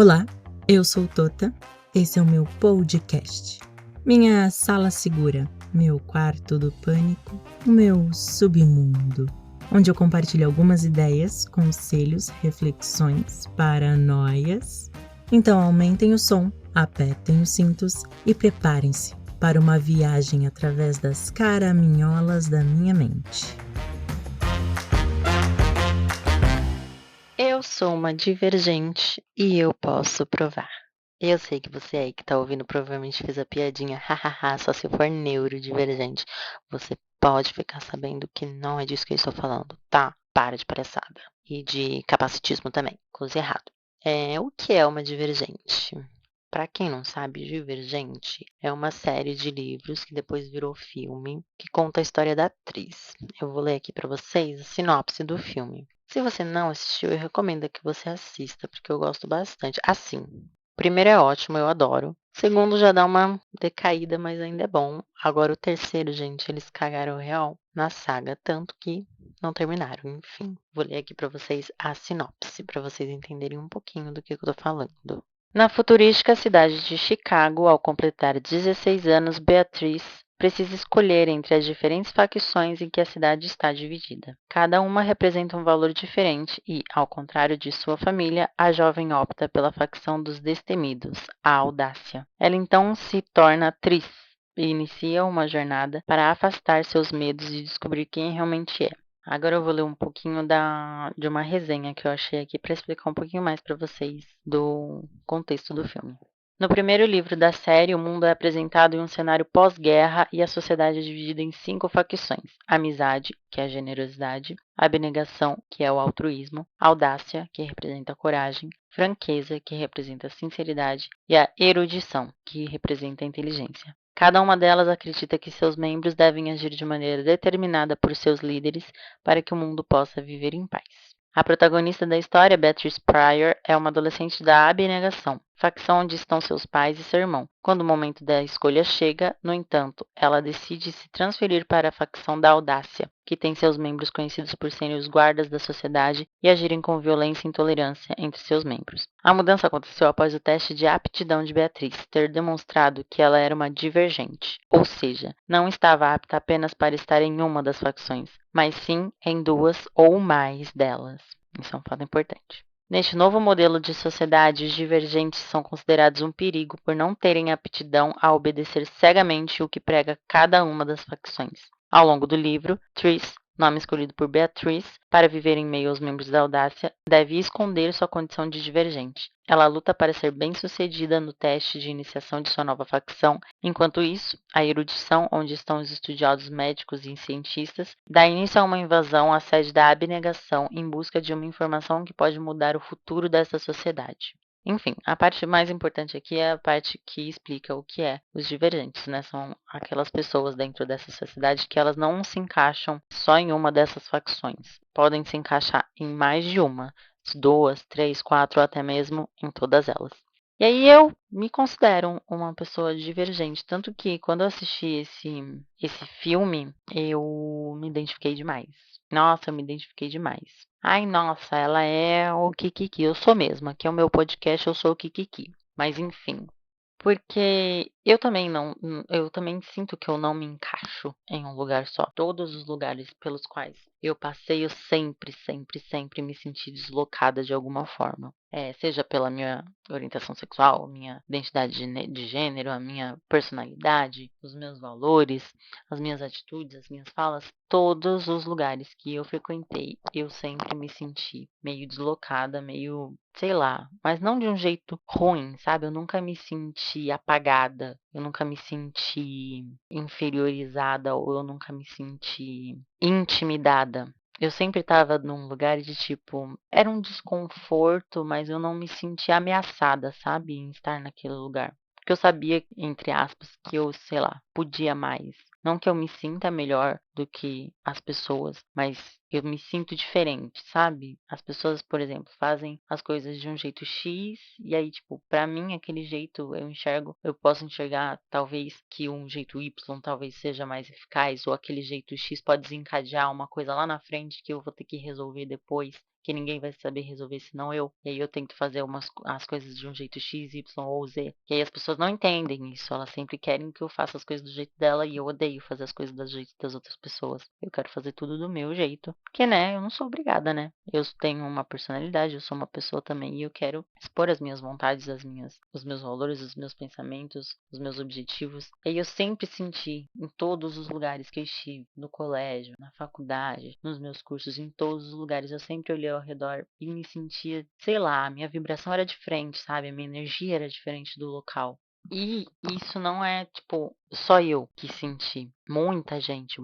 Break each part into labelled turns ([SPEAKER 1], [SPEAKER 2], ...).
[SPEAKER 1] Olá, eu sou Tota, esse é o meu podcast, minha sala segura, meu quarto do pânico, o meu submundo, onde eu compartilho algumas ideias, conselhos, reflexões, paranoias. Então aumentem o som, apertem os cintos e preparem-se para uma viagem através das caraminholas da minha mente.
[SPEAKER 2] Eu sou uma divergente e eu posso provar. Eu sei que você aí que tá ouvindo provavelmente fez a piadinha, hahaha, só se for neurodivergente. Você pode ficar sabendo que não é disso que eu estou falando, tá? Para de palhaçada. E de capacitismo também, coisa errado. O que é uma divergente? Para quem não sabe, Divergente é uma série de livros que depois virou filme, que conta a história da atriz. Eu vou ler aqui para vocês a sinopse do filme. Se você não assistiu, eu recomendo que você assista, porque eu gosto bastante. Assim, o primeiro é ótimo, eu adoro. O segundo já dá uma decaída, mas ainda é bom. Agora o terceiro, gente, eles cagaram real na saga, tanto que não terminaram. Enfim, vou ler aqui para vocês a sinopse, para vocês entenderem um pouquinho do que eu tô falando. Na futurística cidade de Chicago, ao completar 16 anos, Beatriz precisa escolher entre as diferentes facções em que a cidade está dividida. Cada uma representa um valor diferente e, ao contrário de sua família, a jovem opta pela facção dos destemidos, a audácia. Ela então se torna atriz e inicia uma jornada para afastar seus medos e descobrir quem realmente é. Agora eu vou ler um pouquinho de uma resenha que eu achei aqui para explicar um pouquinho mais para vocês do contexto do filme. No primeiro livro da série, o mundo é apresentado em um cenário pós-guerra e a sociedade é dividida em 5 facções: amizade, que é a generosidade, abnegação, que é o altruísmo, audácia, que representa a coragem, franqueza, que representa a sinceridade, e a erudição, que representa a inteligência. Cada uma delas acredita que seus membros devem agir de maneira determinada por seus líderes para que o mundo possa viver em paz. A protagonista da história, Beatrice Pryor, é uma adolescente da abnegação, facção onde estão seus pais e seu irmão. Quando o momento da escolha chega, no entanto, ela decide se transferir para a facção da audácia, que tem seus membros conhecidos por serem os guardas da sociedade e agirem com violência e intolerância entre seus membros. A mudança aconteceu após o teste de aptidão de Beatriz ter demonstrado que ela era uma divergente, ou seja, não estava apta apenas para estar em uma das facções, mas sim em 2 ou mais delas. Isso é um fato importante. Neste novo modelo de sociedade, os divergentes são considerados um perigo por não terem aptidão a obedecer cegamente o que prega cada uma das facções. Ao longo do livro, Tris, nome escolhido por Beatriz para viver em meio aos membros da audácia, deve esconder sua condição de divergente. Ela luta para ser bem-sucedida no teste de iniciação de sua nova facção. Enquanto isso, a erudição, onde estão os estudiosos médicos e cientistas, dá início a uma invasão à sede da abnegação em busca de uma informação que pode mudar o futuro dessa sociedade. Enfim, a parte mais importante aqui é a parte que explica o que é os divergentes, né? São aquelas pessoas dentro dessa sociedade que elas não se encaixam só em uma dessas facções. Podem se encaixar em mais de uma, 2, 3, 4, ou até mesmo em todas elas. E aí eu me considero uma pessoa divergente, tanto que quando eu assisti esse filme, eu me identifiquei demais. Nossa, eu me identifiquei demais. Ai, nossa, ela é o Kikiki. Eu sou mesmo. Aqui é o meu podcast, eu sou o Kikiki. Mas enfim, porque eu também sinto que eu não me encaixo em um lugar só. Todos os lugares pelos quais eu passei, eu sempre, sempre, sempre me senti deslocada de alguma forma. Seja pela minha orientação sexual, minha identidade de gênero, a minha personalidade, os meus valores, as minhas atitudes, as minhas falas, todos os lugares que eu frequentei, eu sempre me senti meio deslocada, meio, sei lá, mas não de um jeito ruim, sabe? Eu nunca me senti apagada, eu nunca me senti inferiorizada ou eu nunca me senti intimidada. Eu sempre estava num lugar de tipo, era um desconforto, mas eu não me sentia ameaçada, sabe, em estar naquele lugar. Porque eu sabia, entre aspas, que eu, sei lá, podia mais. Não que eu me sinta melhor do que as pessoas, mas eu me sinto diferente, sabe? As pessoas, por exemplo, fazem as coisas de um jeito X e aí, tipo, pra mim aquele jeito eu posso enxergar talvez que um jeito Y talvez seja mais eficaz ou aquele jeito X pode desencadear uma coisa lá na frente que eu vou ter que resolver depois. Que ninguém vai saber resolver senão eu. E aí eu tento fazer as coisas de um jeito X, Y ou Z. E aí as pessoas não entendem isso. Elas sempre querem que eu faça as coisas do jeito dela e eu odeio fazer as coisas do jeito das outras pessoas. Eu quero fazer tudo do meu jeito. Porque, né, eu não sou obrigada, né? Eu tenho uma personalidade, eu sou uma pessoa também e eu quero expor as minhas vontades, os meus valores, os meus pensamentos, os meus objetivos. E aí eu sempre senti em todos os lugares que eu estive, no colégio, na faculdade, nos meus cursos, em todos os lugares, eu sempre olhei ao redor e me sentia, sei lá, a minha vibração era diferente, sabe? A minha energia era diferente do local. E isso não é, tipo, só eu que senti. Muita gente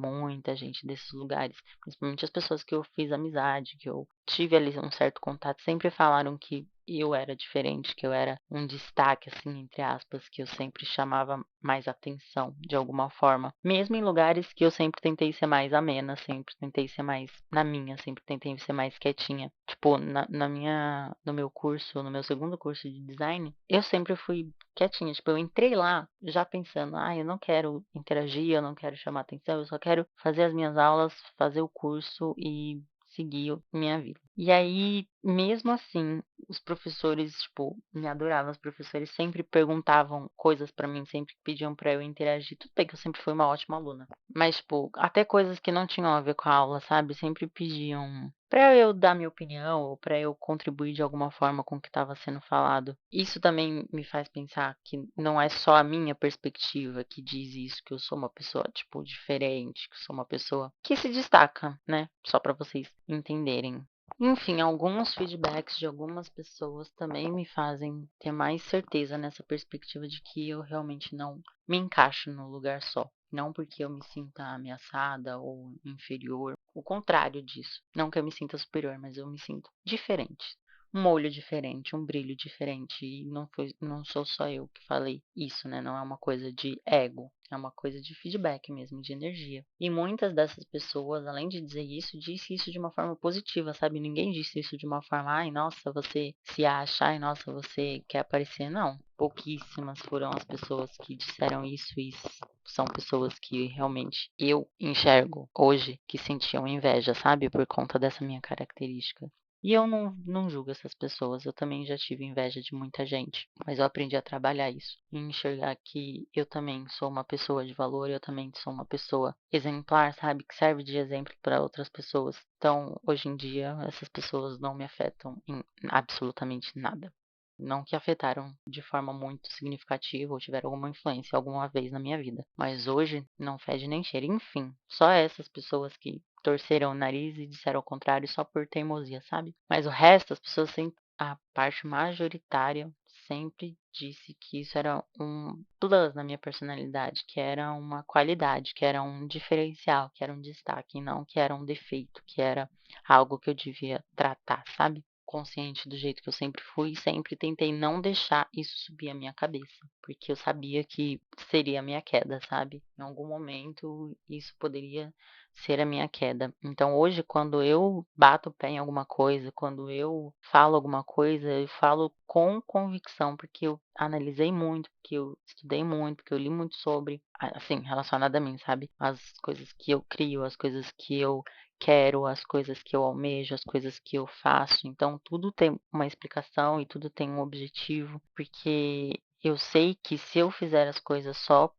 [SPEAKER 2] desses lugares, principalmente as pessoas que eu fiz amizade, que eu tive ali um certo contato, sempre falaram que eu era diferente, que eu era um destaque, assim, entre aspas, que eu sempre chamava mais atenção de alguma forma. Mesmo em lugares que eu sempre tentei ser mais amena, sempre tentei ser mais na minha, sempre tentei ser mais quietinha. Tipo, no meu curso, no meu segundo curso de design, eu sempre fui quietinha. Tipo, eu entrei lá já pensando, eu não quero interagir, eu não quero chamar atenção, eu só quero fazer as minhas aulas, fazer o curso e seguir minha vida. E aí, mesmo assim, os professores, tipo, me adoravam. Os professores sempre perguntavam coisas pra mim, sempre pediam pra eu interagir. Tudo bem que eu sempre fui uma ótima aluna, mas, tipo, até coisas que não tinham a ver com a aula, sabe? Sempre pediam pra eu dar minha opinião ou pra eu contribuir de alguma forma com o que estava sendo falado. Isso também me faz pensar que não é só a minha perspectiva que diz isso, que eu sou uma pessoa, tipo, diferente, que eu sou uma pessoa que se destaca, né? Só pra vocês entenderem. Enfim, alguns feedbacks de algumas pessoas também me fazem ter mais certeza nessa perspectiva de que eu realmente não me encaixo no lugar só. Não porque eu me sinta ameaçada ou inferior, o contrário disso. Não que eu me sinta superior, mas eu me sinto diferente. Um olho diferente, um brilho diferente. E não sou só eu que falei isso, né? Não é uma coisa de ego, é uma coisa de feedback mesmo, de energia. E muitas dessas pessoas, além de dizer isso, disse isso de uma forma positiva, sabe? Ninguém disse isso de uma forma, ai, nossa, você se acha, ai, nossa, você quer aparecer. Não. Pouquíssimas foram as pessoas que disseram isso e são pessoas que realmente eu enxergo hoje que sentiam inveja, sabe? Por conta dessa minha característica. E eu não julgo essas pessoas, eu também já tive inveja de muita gente, mas eu aprendi a trabalhar isso e enxergar que eu também sou uma pessoa de valor, eu também sou uma pessoa exemplar, sabe, que serve de exemplo para outras pessoas. Então, hoje em dia, essas pessoas não me afetam em absolutamente nada. Não que afetaram de forma muito significativa ou tiveram alguma influência alguma vez na minha vida. Mas hoje não fede nem cheira. Enfim, só essas pessoas que torceram o nariz e disseram o contrário só por teimosia, sabe? Mas o resto, as pessoas sempre, a parte majoritária sempre disse que isso era um plus na minha personalidade, que era uma qualidade, que era um diferencial, que era um destaque, e não que era um defeito, que era algo que eu devia tratar, sabe? Consciente do jeito que eu sempre fui, sempre tentei não deixar isso subir a minha cabeça, porque eu sabia que seria a minha queda, sabe? Em algum momento isso poderia ser a minha queda. Então hoje, quando eu bato o pé em alguma coisa, quando eu falo alguma coisa, eu falo com convicção, porque eu analisei muito, porque eu estudei muito, porque eu li muito sobre, assim, relacionado a mim, sabe? As coisas que eu crio, as coisas que eu quero, as coisas que eu almejo, as coisas que eu faço. Então, tudo tem uma explicação e tudo tem um objetivo, porque eu sei que se eu fizer as coisas só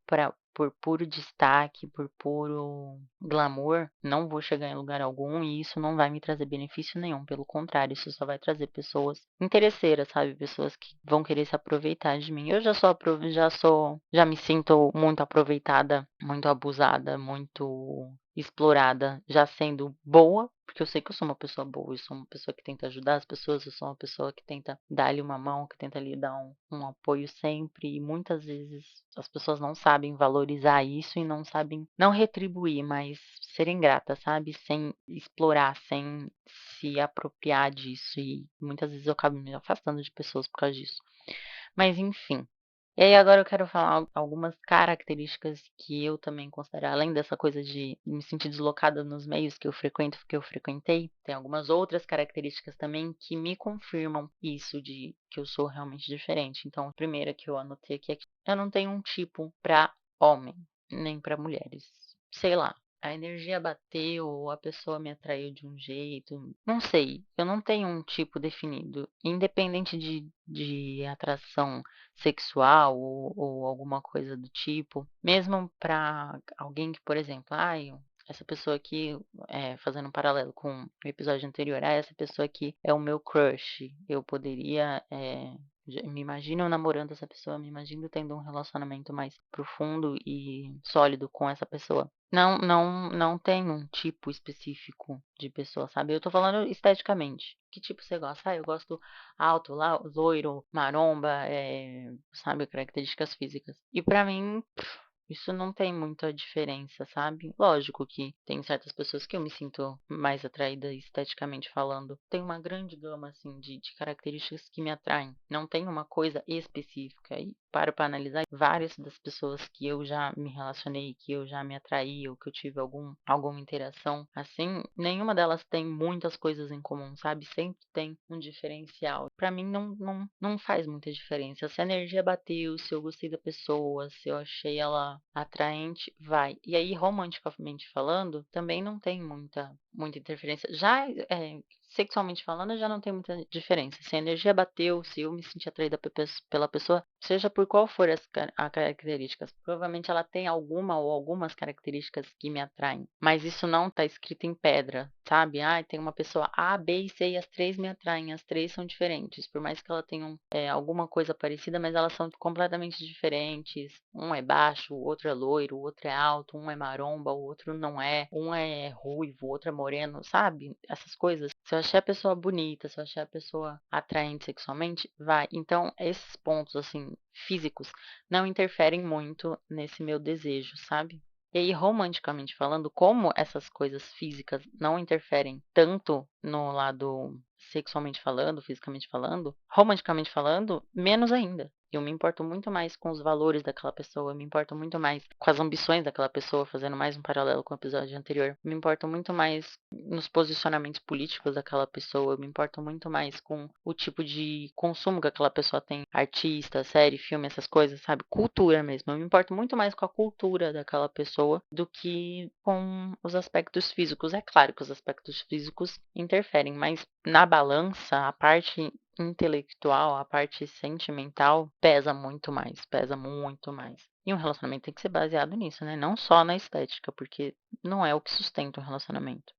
[SPEAKER 2] por puro destaque, por puro glamour, não vou chegar em lugar algum e isso não vai me trazer benefício nenhum. Pelo contrário, isso só vai trazer pessoas interesseiras, sabe? Pessoas que vão querer se aproveitar de mim. Eu já me sinto muito aproveitada, muito abusada, muito explorada, já sendo boa, porque eu sei que eu sou uma pessoa boa, eu sou uma pessoa que tenta ajudar as pessoas, eu sou uma pessoa que tenta dar-lhe uma mão, que tenta lhe dar um apoio sempre, e muitas vezes as pessoas não sabem valorizar isso e não sabem, não retribuir, mas serem gratas, sabe? Sem explorar, sem se apropriar disso, e muitas vezes eu acabo me afastando de pessoas por causa disso. Mas enfim. E aí agora eu quero falar algumas características que eu também considero, além dessa coisa de me sentir deslocada nos meios que eu frequento, que eu frequentei, tem algumas outras características também que me confirmam isso de que eu sou realmente diferente. Então, a primeira que eu anotei aqui é que eu não tenho um tipo para homem, nem para mulheres. Sei lá, a energia bateu, ou a pessoa me atraiu de um jeito, não sei, eu não tenho um tipo definido, independente de atração sexual ou alguma coisa do tipo, mesmo para alguém que, por exemplo, ai, essa pessoa aqui, fazendo um paralelo com o episódio anterior, essa pessoa aqui é o meu crush, eu poderia, me imagino namorando essa pessoa, me imagino tendo um relacionamento mais profundo e sólido com essa pessoa. Não tem um tipo específico de pessoa, sabe? Eu tô falando esteticamente. Que tipo você gosta? Ah, eu gosto alto, loiro, maromba, sabe, características físicas. E pra mim, isso não tem muita diferença, sabe? Lógico que tem certas pessoas que eu me sinto mais atraída esteticamente falando. Tem uma grande gama, assim, de características que me atraem. Não tem uma coisa específica. E paro para analisar várias das pessoas que eu já me relacionei, que eu já me atraí, ou que eu tive alguma interação, assim, nenhuma delas tem muitas coisas em comum, sabe? Sempre tem um diferencial. Pra mim não faz muita diferença. Se a energia bateu, se eu gostei da pessoa, se eu achei ela atraente, vai. E aí, romanticamente falando, também não tem muita interferência. Já sexualmente falando, já não tem muita diferença. Se a energia bateu, se eu me senti atraída pela pessoa, seja por qual for as características, provavelmente ela tem alguma ou algumas características que me atraem, mas isso não está escrito em pedra, sabe? Ah, tem uma pessoa A, B e C e as três me atraem, as três são diferentes, por mais que elas tenham alguma coisa parecida, mas elas são completamente diferentes. Um é baixo, o outro é loiro, o outro é alto, um é maromba, o outro não é, um é ruivo, o outro é moreno, sabe? Essas coisas. Se eu achei a pessoa bonita, se eu achei a pessoa atraente sexualmente, vai. Então, esses pontos, assim, físicos, não interferem muito nesse meu desejo, sabe? E aí, romanticamente falando, como essas coisas físicas não interferem tanto no lado sexualmente falando, fisicamente falando, romanticamente falando, menos ainda. Eu me importo muito mais com os valores daquela pessoa, eu me importo muito mais com as ambições daquela pessoa, fazendo mais um paralelo com o episódio anterior. Eu me importo muito mais nos posicionamentos políticos daquela pessoa, eu me importo muito mais com o tipo de consumo que aquela pessoa tem, artista, série, filme, essas coisas, sabe? Cultura mesmo. Eu me importo muito mais com a cultura daquela pessoa do que com os aspectos físicos. É claro que os aspectos físicos interferem, mas na balança, a parte intelectual, a parte sentimental pesa muito mais, pesa muito mais. E um relacionamento tem que ser baseado nisso, né? Não só na estética, porque não é o que sustenta um relacionamento.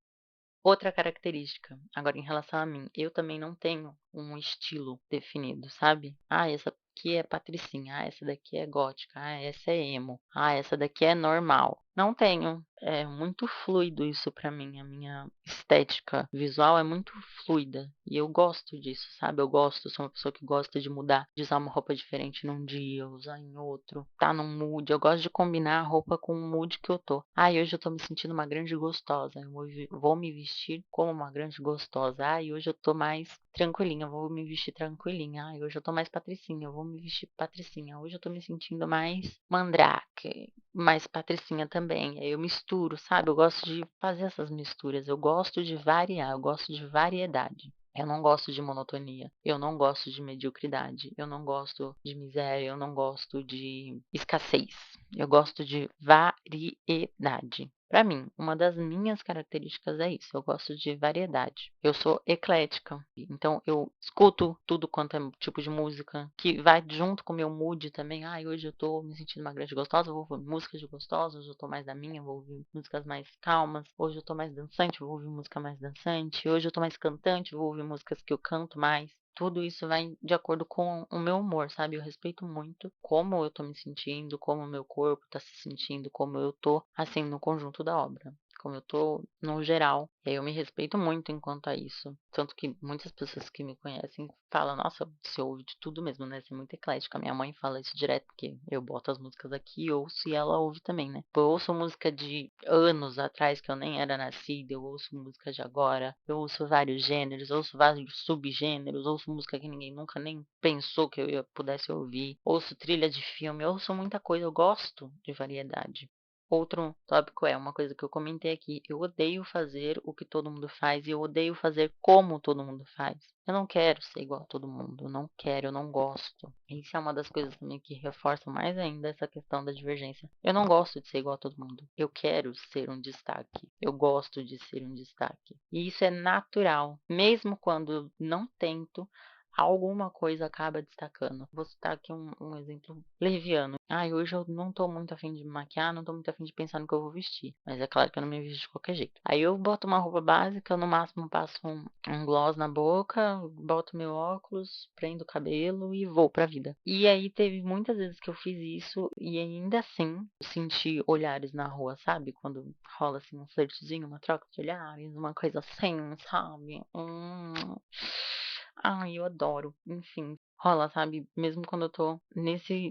[SPEAKER 2] Outra característica, agora em relação a mim, eu também não tenho um estilo definido, sabe? Ah, essa aqui é patricinha, ah, essa daqui é gótica, ah, essa é emo, ah, essa daqui é normal. Não tenho. É muito fluido isso pra mim. A minha estética visual é muito fluida. E eu gosto disso, sabe? Eu gosto, sou uma pessoa que gosta de mudar, de usar uma roupa diferente num dia, usar em outro, tá num mood. Eu gosto de combinar a roupa com o mood que eu tô. Ah, e hoje eu tô me sentindo uma grande gostosa. Eu vou me vestir como uma grande gostosa. Ah, e hoje eu tô mais tranquilinha, eu vou me vestir tranquilinha. Ah, e hoje eu tô mais patricinha, eu vou me vestir patricinha. Hoje eu tô me sentindo mais mandrake, mais patricinha também. Aí eu misturo, sabe? Eu gosto de fazer essas misturas. Eu gosto de variar, eu gosto de variedade. Eu não gosto de monotonia, eu não gosto de mediocridade, eu não gosto de miséria, eu não gosto de escassez. Eu gosto de variedade. Para mim, uma das minhas características é isso, eu gosto de variedade. Eu sou eclética, então eu escuto tudo quanto é tipo de música, que vai junto com o meu mood também. Ah, hoje eu tô me sentindo uma grande gostosa, vou ouvir músicas de gostosa, hoje eu tô mais da minha, vou ouvir músicas mais calmas. Hoje eu tô mais dançante, vou ouvir música mais dançante. Hoje eu tô mais cantante, vou ouvir músicas que eu canto mais. Tudo isso vai de acordo com o meu humor, sabe? Eu respeito muito como eu tô me sentindo, como o meu corpo tá se sentindo, como eu tô, assim, no conjunto da obra. como eu tô no geral. E aí eu me respeito muito enquanto a isso. Tanto que muitas pessoas que me conhecem falam, nossa, você ouve de tudo mesmo, né? Você é muito eclética. Minha mãe fala isso direto, porque eu boto as músicas aqui e ouço e ela ouve também, né? Eu ouço música de anos atrás, que eu nem era nascida, eu ouço música de agora, eu ouço vários gêneros, ouço vários subgêneros, ouço música que ninguém nunca nem pensou que pudesse ouvir, ouço trilha de filme, eu ouço muita coisa, eu gosto de variedade. Outro tópico é uma coisa que eu comentei aqui. Eu odeio fazer o que todo mundo faz e eu odeio fazer como todo mundo faz. Eu não quero ser igual a todo mundo. Eu não quero, eu não gosto. Isso é uma das coisas também que reforça mais ainda essa questão da divergência. Eu não gosto de ser igual a todo mundo. Eu quero ser um destaque. Eu gosto de ser um destaque. E isso é natural. Mesmo quando eu não tento, alguma coisa acaba destacando. Vou citar aqui um exemplo leviano. Hoje eu não tô muito afim de me maquiar, não tô muito afim de pensar no que eu vou vestir. Mas é claro que eu não me visto de qualquer jeito. Aí eu boto uma roupa básica, no máximo passo um gloss na boca, boto meu óculos, prendo o cabelo e vou pra vida. E aí teve muitas vezes que eu fiz isso e ainda assim senti olhares na rua, sabe? Quando rola assim um flertezinho, uma troca de olhares, uma coisa assim, sabe? Ai, eu adoro. Enfim, rola, sabe? Mesmo quando eu tô nesse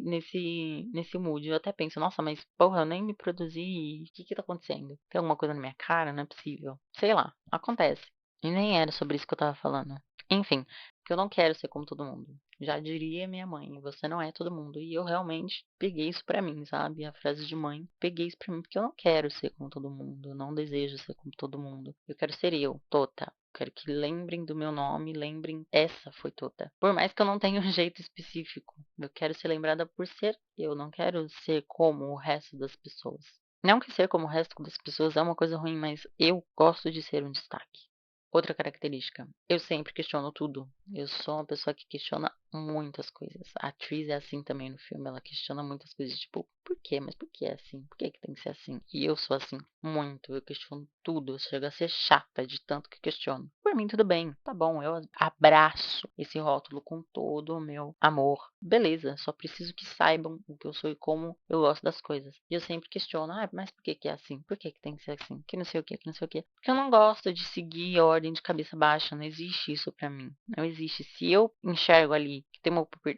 [SPEAKER 2] mood, eu até penso, nossa, mas porra, eu nem me produzi. O que que tá acontecendo? Tem alguma coisa na minha cara? Não é possível. Sei lá, acontece. E nem era sobre isso que eu tava falando. Enfim, que eu não quero ser como todo mundo. Já diria minha mãe, você não é todo mundo. E eu realmente peguei isso pra mim, sabe? A frase de mãe, peguei isso pra mim porque eu não quero ser como todo mundo. Eu não desejo ser como todo mundo. Eu quero ser eu, Tota. Quero que lembrem do meu nome, lembrem, essa foi Tota. Por mais que eu não tenha um jeito específico, eu quero ser lembrada por ser eu, não quero ser como o resto das pessoas. Não que ser como o resto das pessoas é uma coisa ruim, mas eu gosto de ser um destaque. Outra característica, eu sempre questiono tudo. Eu sou uma pessoa que questiona muitas coisas. A atriz é assim também no filme, ela questiona muitas coisas, tipo, por quê? Mas por que é assim? Por que que tem que ser assim? E eu sou assim, muito. Eu questiono tudo. Eu chego a ser chata de tanto que questiono. Por mim, tudo bem. Tá bom, eu abraço esse rótulo com todo o meu amor. Beleza, só preciso que saibam o que eu sou e como eu gosto das coisas. E eu sempre questiono, mas por que que é assim? Por que que tem que ser assim? Que não sei o que, que não sei o que. Porque eu não gosto de seguir a ordem de cabeça baixa. Não existe isso pra mim. Não existe. Se eu enxergo ali que tem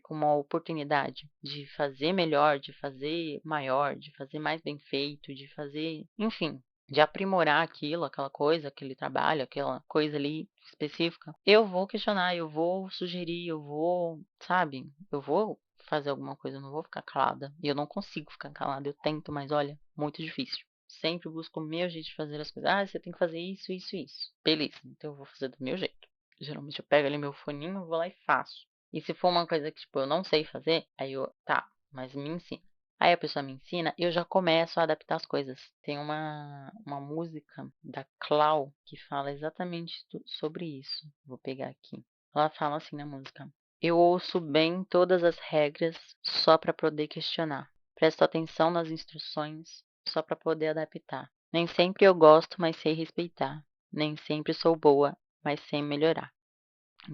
[SPEAKER 2] uma oportunidade de fazer melhor, de fazer maior, de fazer mais bem feito, de fazer, enfim, de aprimorar aquilo, aquela coisa, aquele trabalho, aquela coisa ali específica, eu vou questionar, eu vou sugerir, eu vou, sabe? Eu vou fazer alguma coisa, eu não vou ficar calada. E eu não consigo ficar calada, eu tento, mas olha, muito difícil. Sempre busco o meu jeito de fazer as coisas. Você tem que fazer isso, isso, isso. Beleza, então eu vou fazer do meu jeito. Geralmente eu pego ali meu foninho, vou lá e faço. E se for uma coisa que, tipo, eu não sei fazer, aí eu, tá, mas me ensina. Aí a pessoa me ensina e eu já começo a adaptar as coisas. Tem uma música da Clau que fala exatamente sobre isso. Vou pegar aqui. Ela fala assim na música: eu ouço bem todas as regras só para poder questionar. Presto atenção nas instruções só para poder adaptar. Nem sempre eu gosto, mas sei respeitar. Nem sempre sou boa, mas sei melhorar.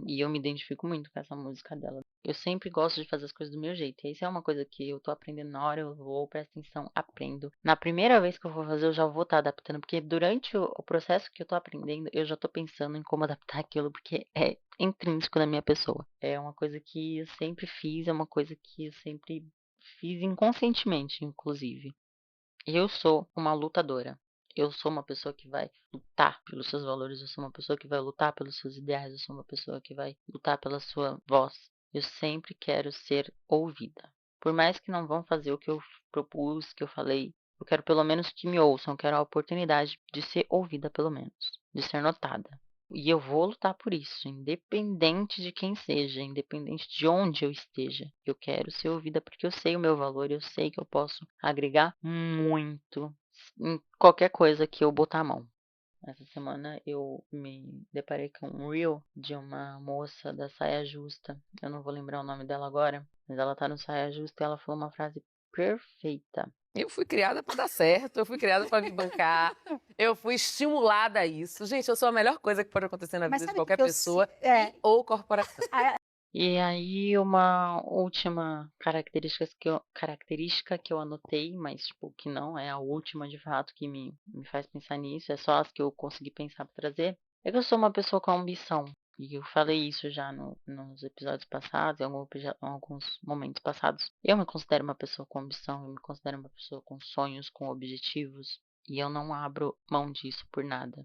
[SPEAKER 2] E eu me identifico muito com essa música dela. Eu sempre gosto de fazer as coisas do meu jeito. E isso é uma coisa que eu tô aprendendo na hora, eu vou, presto atenção, aprendo. Na primeira vez que eu vou fazer, eu já vou estar adaptando, porque durante o processo que eu tô aprendendo, eu já tô pensando em como adaptar aquilo, porque é intrínseco na minha pessoa. É uma coisa que eu sempre fiz, é uma coisa que eu sempre fiz inconscientemente, inclusive. Eu sou uma lutadora. Eu sou uma pessoa que vai lutar pelos seus valores. Eu sou uma pessoa que vai lutar pelos seus ideais. Eu sou uma pessoa que vai lutar pela sua voz. Eu sempre quero ser ouvida. Por mais que não vão fazer o que eu propus, que eu falei, eu quero pelo menos que me ouçam. Eu quero a oportunidade de ser ouvida, pelo menos, de ser notada. E eu vou lutar por isso, independente de quem seja, independente de onde eu esteja. Eu quero ser ouvida porque eu sei o meu valor, eu sei que eu posso agregar muito em qualquer coisa que eu botar a mão. Essa semana eu me deparei com um reel de uma moça da saia justa. Eu não vou lembrar o nome dela agora, mas ela tá no saia justa e ela falou uma frase perfeita.
[SPEAKER 3] Eu fui criada para dar certo, eu fui criada para me bancar, eu fui estimulada a isso. Gente, eu sou a melhor coisa que pode acontecer na
[SPEAKER 4] Mas
[SPEAKER 3] vida de
[SPEAKER 4] sabe o que
[SPEAKER 3] qualquer
[SPEAKER 4] que eu
[SPEAKER 3] pessoa
[SPEAKER 4] si- é,
[SPEAKER 3] ou corporação.
[SPEAKER 2] E aí uma última característica que eu anotei, mas tipo, que não é a última de fato que me faz pensar nisso, é só as que eu consegui pensar para trazer, é que eu sou uma pessoa com ambição. E eu falei isso já nos episódios passados, em alguns momentos passados. Eu me considero uma pessoa com ambição, eu me considero uma pessoa com sonhos, com objetivos, e eu não abro mão disso por nada.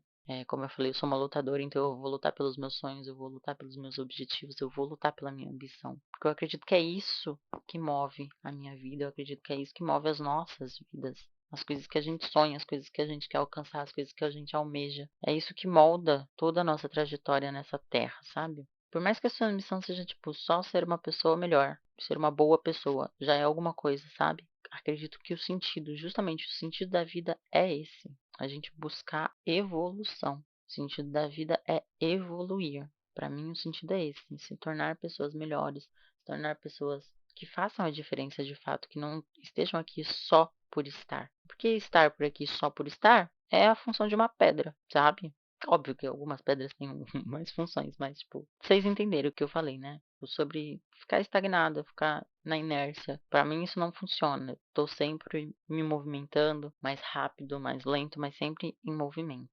[SPEAKER 2] Como eu falei, eu sou uma lutadora, então eu vou lutar pelos meus sonhos, eu vou lutar pelos meus objetivos, eu vou lutar pela minha ambição. Porque eu acredito que é isso que move a minha vida, eu acredito que é isso que move as nossas vidas. As coisas que a gente sonha, as coisas que a gente quer alcançar, as coisas que a gente almeja. É isso que molda toda a nossa trajetória nessa terra, sabe? Por mais que a sua missão seja, tipo, só ser uma pessoa melhor, ser uma boa pessoa, já é alguma coisa, sabe? Acredito que o sentido, justamente o sentido da vida é esse. A gente buscar evolução. O sentido da vida é evoluir. Para mim, o sentido é esse: se tornar pessoas melhores, se tornar pessoas que façam a diferença de fato, que não estejam aqui só por estar. Porque estar por aqui só por estar é a função de uma pedra, sabe? Óbvio que algumas pedras têm mais funções, mas, tipo, vocês entenderam o que eu falei, né? Sobre ficar estagnado, ficar na inércia. Para mim isso não funciona. Tô sempre me movimentando, mais rápido, mais lento, mas sempre em movimento.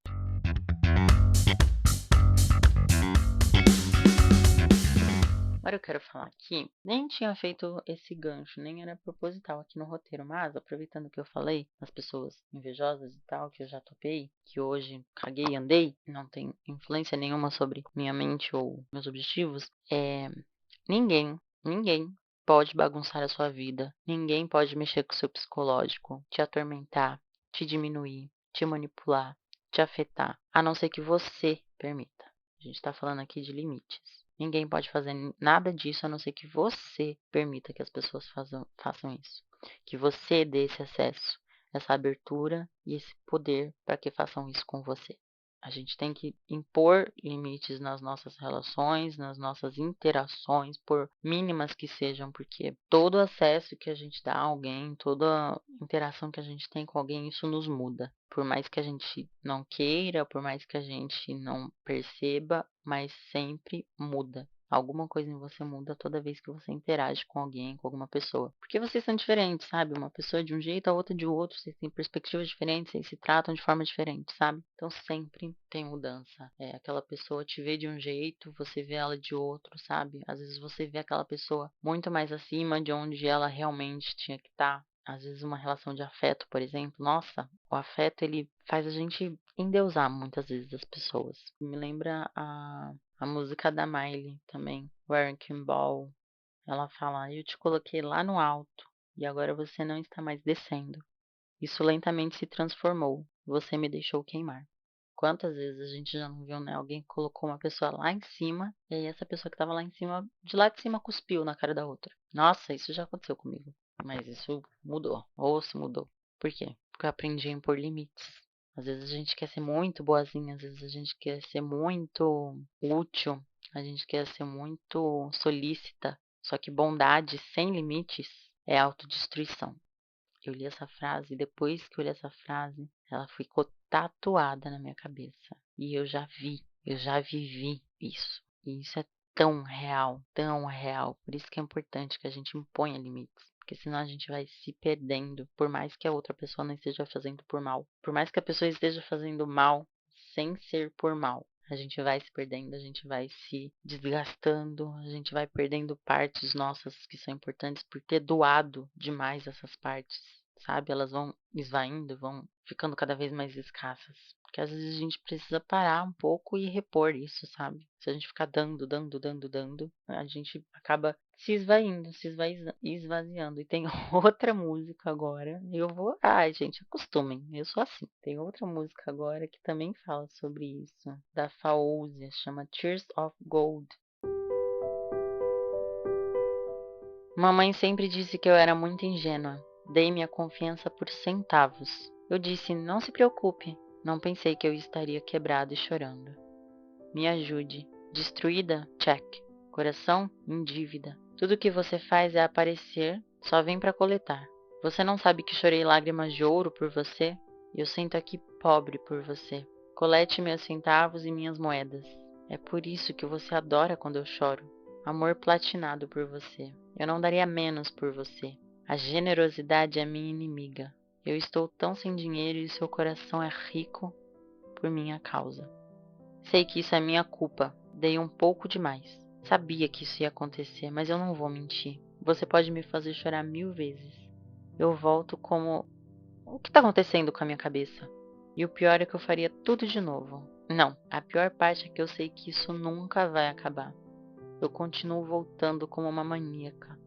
[SPEAKER 2] Agora eu quero falar aqui, nem tinha feito esse gancho, nem era proposital aqui no roteiro, mas aproveitando que eu falei das pessoas invejosas e tal, que eu já topei, que hoje caguei e andei, não tem influência nenhuma sobre minha mente ou meus objetivos, ninguém pode bagunçar a sua vida, ninguém pode mexer com o seu psicológico, te atormentar, te diminuir, te manipular, te afetar, a não ser que você permita. A gente está falando aqui de limites. Ninguém pode fazer nada disso a não ser que você permita que as pessoas façam isso. Que você dê esse acesso, essa abertura e esse poder para que façam isso com você. A gente tem que impor limites nas nossas relações, nas nossas interações, por mínimas que sejam, porque todo acesso que a gente dá a alguém, toda interação que a gente tem com alguém, isso nos muda. Por mais que a gente não queira, por mais que a gente não perceba, mas sempre muda. Alguma coisa em você muda toda vez que você interage com alguém, com alguma pessoa. Porque vocês são diferentes, sabe? Uma pessoa é de um jeito, a outra de outro. Vocês têm perspectivas diferentes, vocês se tratam de forma diferente, sabe? Então sempre tem mudança. Aquela pessoa te vê de um jeito, você vê ela de outro, sabe? Às vezes você vê aquela pessoa muito mais acima de onde ela realmente tinha que estar. Às vezes uma relação de afeto, por exemplo, nossa, o afeto ele faz a gente endeusar muitas vezes as pessoas. Me lembra a música da Miley também, Wrecking Ball. Ela fala: eu te coloquei lá no alto e agora você não está mais descendo. Isso lentamente se transformou. Você me deixou queimar. Quantas vezes a gente já não viu, né? Alguém colocou uma pessoa lá em cima e aí essa pessoa que estava lá em cima, de lá de cima, cuspiu na cara da outra. Nossa, isso já aconteceu comigo. Mas isso mudou. Ou se mudou. Por quê? Porque eu aprendi a impor limites. Às vezes a gente quer ser muito boazinha, às vezes a gente quer ser muito útil, a gente quer ser muito solícita. Só que bondade sem limites é autodestruição. Eu li essa frase e depois que eu li essa frase, ela ficou tatuada na minha cabeça. E eu já vivi isso. E isso é tão real, tão real. Por isso que é importante que a gente imponha limites. Porque senão a gente vai se perdendo, por mais que a outra pessoa não esteja fazendo por mal. Por mais que a pessoa esteja fazendo mal sem ser por mal. A gente vai se perdendo, a gente vai se desgastando, a gente vai perdendo partes nossas que são importantes por ter doado demais essas partes, sabe? Elas vão esvaindo, vão ficando cada vez mais escassas. Porque às vezes a gente precisa parar um pouco e repor isso, sabe? Se a gente ficar dando, a gente acaba se esvaindo, esvaziando. E tem outra música agora. Ai, gente, acostumem. Eu sou assim. Tem outra música agora que também fala sobre isso. Da Fauzi, chama Tears of Gold. Mamãe sempre disse que eu era muito ingênua. Dei minha confiança por centavos. Eu disse: não se preocupe. Não pensei que eu estaria quebrado e chorando. Me ajude. Destruída? Check. Coração? Em dívida. Tudo que você faz é aparecer, só vem para coletar. Você não sabe que chorei lágrimas de ouro por você? Eu sinto aqui pobre por você. Colete meus centavos e minhas moedas. É por isso que você adora quando eu choro. amor platinado por você. Eu não daria menos por você. A generosidade é minha inimiga. Eu estou tão sem dinheiro e seu coração é rico por minha causa. Sei que isso é minha culpa. Dei um pouco demais. Sabia que isso ia acontecer, mas eu não vou mentir. Você pode me fazer chorar 1000 vezes. Eu volto como... O que está acontecendo com a minha cabeça? E o pior é que eu faria tudo de novo. Não, a pior parte é que eu sei que isso nunca vai acabar. Eu continuo voltando como uma maníaca.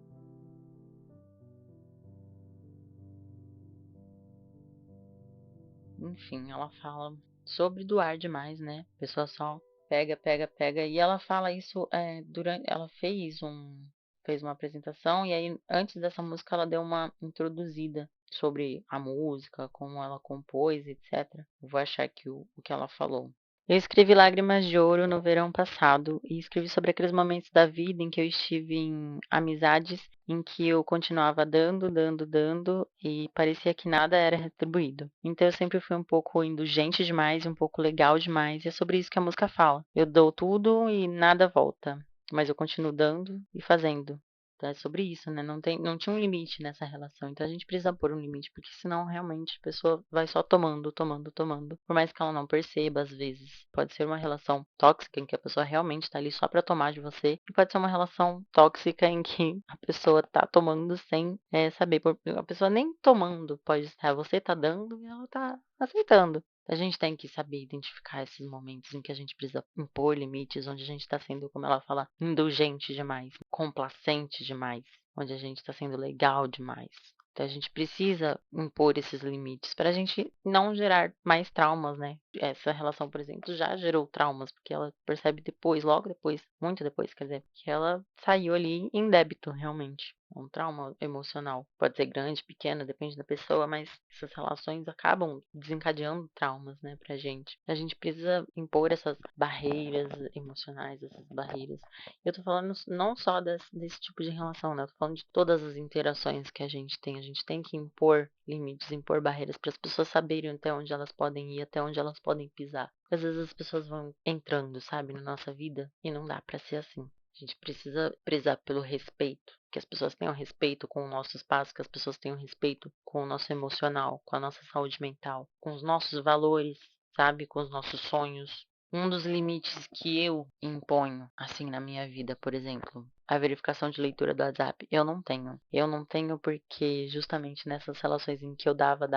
[SPEAKER 2] Enfim, ela fala sobre doar demais, né? A pessoa só pega, pega, pega. E ela fala isso durante. Ela fez uma apresentação e aí antes dessa música ela deu uma introduzida sobre a música, como ela compôs, etc. Eu vou achar aqui o que ela falou. Eu escrevi Lágrimas de Ouro no verão passado e escrevi sobre aqueles momentos da vida em que eu estive em amizades em que eu continuava dando, dando, dando e parecia que nada era retribuído. Então eu sempre fui um pouco indulgente demais, um pouco legal demais e é sobre isso que a música fala. Eu dou tudo e nada volta, mas eu continuo dando e fazendo. Então é sobre isso, né? Não tinha um limite nessa relação. Então a gente precisa pôr um limite, porque senão realmente a pessoa vai só tomando, tomando, tomando. Por mais que ela não perceba, às vezes. Pode ser uma relação tóxica em que a pessoa realmente tá ali só pra tomar de você. E pode ser uma relação tóxica em que a pessoa tá tomando sem saber. A pessoa nem tomando pode estar. Você tá dando e ela tá aceitando. A gente tem que saber identificar esses momentos em que a gente precisa impor limites, onde a gente está sendo, como ela fala, indulgente demais, complacente demais, onde a gente está sendo legal demais. Então a gente precisa impor esses limites para a gente não gerar mais traumas, né? Essa relação, por exemplo, já gerou traumas, porque ela percebe depois, logo depois, muito depois, quer dizer, que ela saiu ali em débito, realmente. É um trauma emocional. Pode ser grande, pequeno, depende da pessoa, mas essas relações acabam desencadeando traumas, né, pra gente. A gente precisa impor essas barreiras emocionais, essas barreiras. Eu tô falando não só desse tipo de relação, né? Eu tô falando de todas as interações que a gente tem. A gente tem que impor limites, impor barreiras para as pessoas saberem até onde elas podem ir, até onde elas podem pisar. Porque às vezes as pessoas vão entrando, sabe, na nossa vida e não dá pra ser assim. A gente precisa prezar pelo respeito, que as pessoas tenham respeito com o nosso espaço, que as pessoas tenham respeito com o nosso emocional, com a nossa saúde mental, com os nossos valores, sabe, com os nossos sonhos. Um dos limites que eu imponho, assim, na minha vida, por exemplo, a verificação de leitura do WhatsApp, eu não tenho. Eu não tenho porque justamente nessas relações em que eu dava,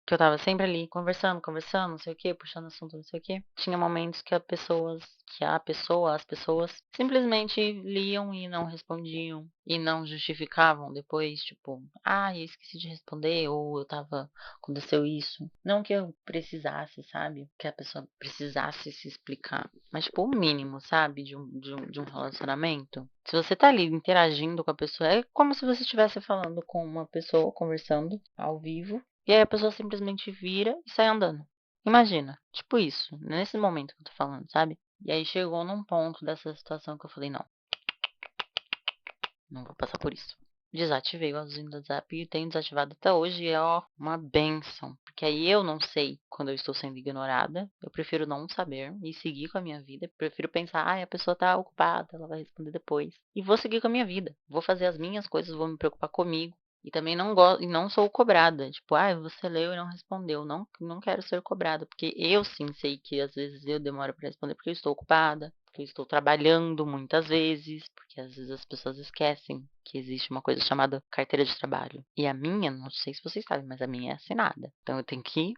[SPEAKER 2] que eu tava sempre ali conversando, não sei o quê, puxando assunto, não sei o quê, tinha momentos que as pessoas simplesmente liam e não respondiam e não justificavam depois, tipo, eu esqueci de responder ou aconteceu isso. Não que eu precisasse, sabe? Que a pessoa precisasse se explicar, mas tipo, o mínimo, sabe? De um relacionamento. Se você tá ali interagindo com a pessoa, é como se você estivesse falando com uma pessoa, conversando ao vivo, e aí a pessoa simplesmente vira e sai andando. Imagina, tipo isso, nesse momento que eu tô falando, sabe? E aí chegou num ponto dessa situação que eu falei, não vou passar por isso. Desativei o azulzinho do WhatsApp e tenho desativado até hoje e é uma benção. Porque aí eu não sei quando eu estou sendo ignorada. Eu prefiro não saber e seguir com a minha vida. Prefiro pensar, a pessoa tá ocupada, ela vai responder depois. E vou seguir com a minha vida. Vou fazer as minhas coisas, vou me preocupar comigo. E também não gosto e não sou cobrada. Tipo, você leu e não respondeu. Não quero ser cobrada. Porque eu sim sei que às vezes eu demoro para responder porque eu estou ocupada. Porque eu estou trabalhando muitas vezes. Porque às vezes as pessoas esquecem que existe uma coisa chamada carteira de trabalho. E a minha, não sei se vocês sabem, mas a minha é assinada. Então eu tenho que,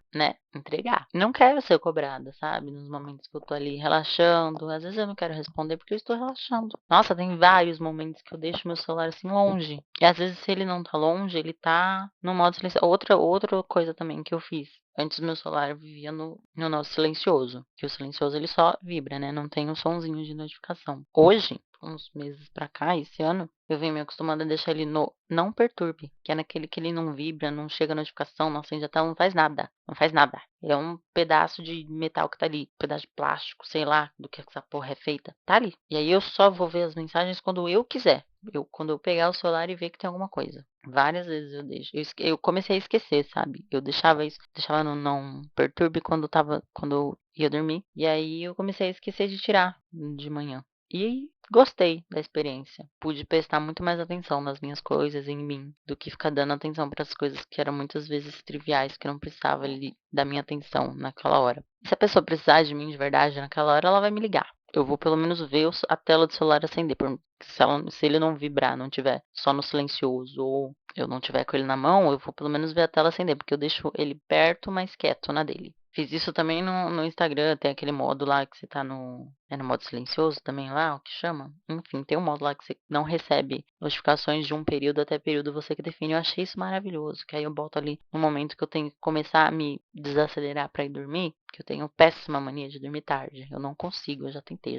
[SPEAKER 2] entregar. Não quero ser cobrada, sabe? Nos momentos que eu tô ali relaxando. Às vezes eu não quero responder porque eu estou relaxando. Nossa, tem vários momentos que eu deixo meu celular assim longe. E às vezes se ele não tá longe, ele tá no modo silencioso. Outra coisa também que eu fiz. Antes meu celular vivia no modo silencioso. Que o silencioso ele só vibra, né? Não tem um sonzinho de notificação. Hoje, uns meses pra cá, esse ano, eu venho me acostumando a deixar ele no não perturbe, que é naquele que ele não vibra, não chega notificação, não acende a tela, não faz nada. Não faz nada. Ele é um pedaço de metal que tá ali, um pedaço de plástico, sei lá do que essa porra é feita. Tá ali. E aí eu só vou ver as mensagens quando eu quiser. Quando eu pegar o celular e ver que tem alguma coisa. Várias vezes eu deixo. Eu comecei a esquecer, sabe? Eu deixava no não perturbe quando eu ia dormir. E aí eu comecei a esquecer de tirar de manhã. E gostei da experiência. Pude prestar muito mais atenção nas minhas coisas, em mim, do que ficar dando atenção para as coisas que eram muitas vezes triviais, que não precisava ali da minha atenção naquela hora. Se a pessoa precisar de mim de verdade naquela hora, ela vai me ligar. Eu vou pelo menos ver a tela do celular acender. Se ele não vibrar, não tiver só no silencioso ou eu não tiver com ele na mão, eu vou pelo menos ver a tela acender, porque eu deixo ele perto, mas quieto na dele. Fiz isso também no Instagram, tem aquele modo lá que você tá no. É no modo silencioso também lá, o que chama? Enfim, tem um modo lá que você não recebe notificações de um período até período você que define. Eu achei isso maravilhoso, que aí eu boto ali no momento que eu tenho que começar a me desacelerar pra ir dormir, que eu tenho péssima mania de dormir tarde. Eu não consigo, eu já tentei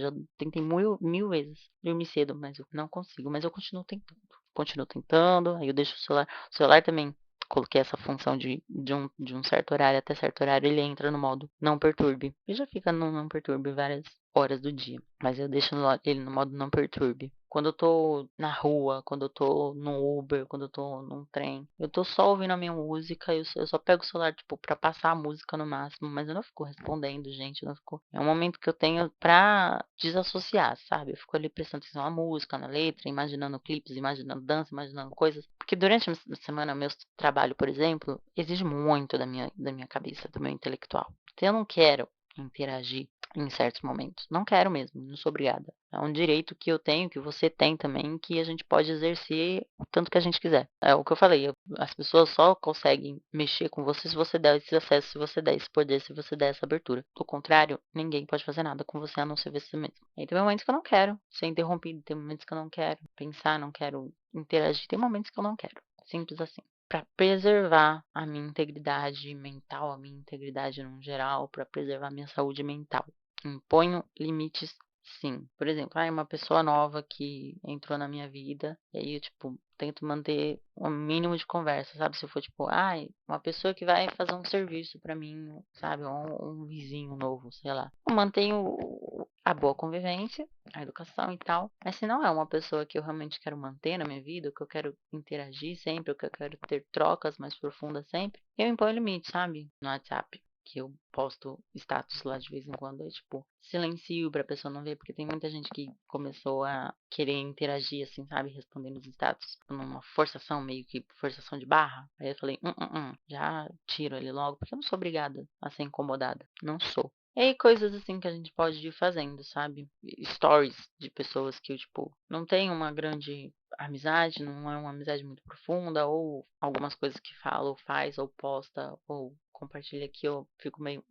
[SPEAKER 2] mil vezes dormir cedo, mas eu não consigo. Mas eu continuo tentando. Continuo tentando, aí eu deixo o celular. O celular também coloquei essa função de um certo horário até certo horário, ele entra no modo não perturbe. E já fica no não perturbe várias horas do dia. Mas eu deixo ele no modo não perturbe. Quando eu tô na rua, quando eu tô no Uber, quando eu tô num trem, eu tô só ouvindo a minha música, eu só pego o celular, tipo, pra passar a música no máximo, mas eu não fico respondendo, gente, eu não fico. É um momento que eu tenho pra desassociar, sabe? Eu fico ali prestando atenção na música, na letra, imaginando clipes, imaginando dança, imaginando coisas. Porque durante a semana, meu trabalho, por exemplo, exige muito da minha cabeça, do meu intelectual. Então eu não quero interagir em certos momentos. Não quero mesmo, não sou obrigada. É um direito que eu tenho, que você tem também, que a gente pode exercer o tanto que a gente quiser. É o que eu falei, as pessoas só conseguem mexer com você se você der esse acesso, se você der esse poder, se você der essa abertura. Do contrário, ninguém pode fazer nada com você a não ser você mesmo. E tem momentos que eu não quero ser interrompido, tem momentos que eu não quero pensar, não quero interagir, tem momentos que eu não quero. Simples assim. Para preservar a minha integridade mental, a minha integridade no geral, para preservar a minha saúde mental. Imponho limites, sim. Por exemplo, uma pessoa nova que entrou na minha vida, e aí eu, tipo, tento manter um mínimo de conversa, sabe? Se for, tipo, uma pessoa que vai fazer um serviço pra mim, sabe? Um vizinho novo, sei lá. Eu mantenho a boa convivência, a educação e tal. Mas se não é uma pessoa que eu realmente quero manter na minha vida, que eu quero interagir sempre, que eu quero ter trocas mais profundas sempre, eu imponho limite, sabe? No WhatsApp que eu posto status lá de vez em quando, é tipo, silencio pra pessoa não ver, porque tem muita gente que começou a querer interagir, assim, sabe, respondendo os status, numa forçação, meio que forçação de barra. Aí eu falei, já tiro ele logo, porque eu não sou obrigada a ser incomodada. Não sou. E aí, coisas assim que a gente pode ir fazendo, sabe? Stories de pessoas que eu, tipo, não tem uma grande amizade, não é uma amizade muito profunda, ou algumas coisas que fala, ou faz, ou posta, ou compartilha que eu fico meio,